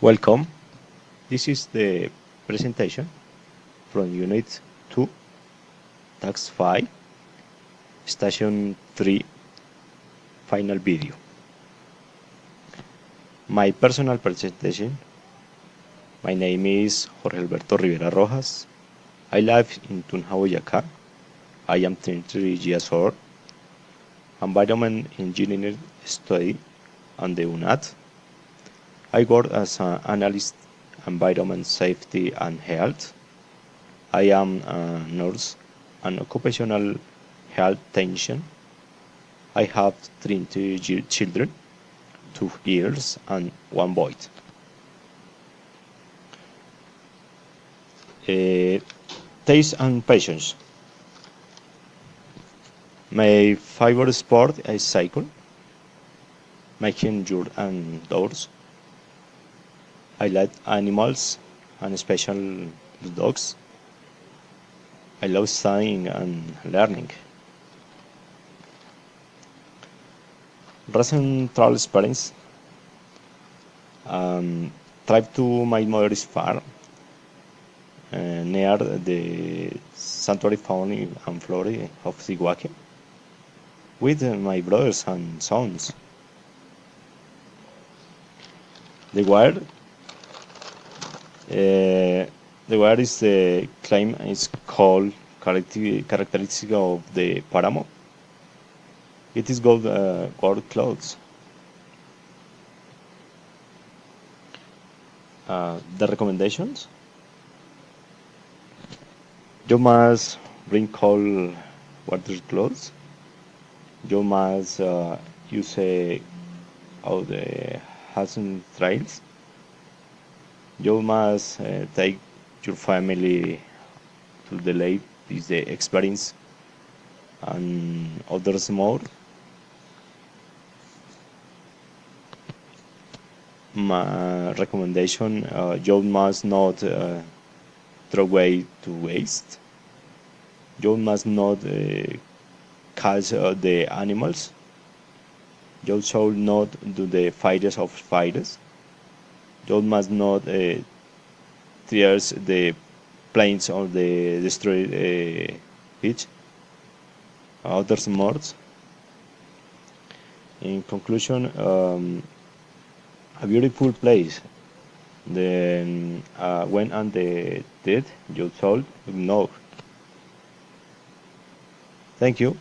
Welcome. This is the presentation from Unit 2, Task 5, Station 3, final video. My personal presentation. My name is Jorge Alberto Rivera Rojas. I live in Tunja, Boyacá. I am 23 years old. Environment engineering study on the UNAT. I work as an analyst environment safety and health. I am a nurse and occupational health technician. I have 3 children, 2 girls and 1 boy. Taste and passions. My favorite sport is cycle, making your and doors. I like animals and especially dogs. I love studying and learning. Recent travel experience. Drive to my mother's farm near the sanctuary found in Florida of Ziguaque with my brothers and sons. The weather, the weather is the climate is called characteristic of the Paramo. It is called gold clouds. The recommendations: you must bring cold water clothes. You must use all the hazard trails. You must take your family to the lake is the experience and others more. My recommendation: you must not throw away to waste. You must not catch the animals. You should not do the fires of fires. You must not tear the planes or the destroyed beach. Others more. In conclusion, a beautiful place. Then when and the dead, you told no. Thank you.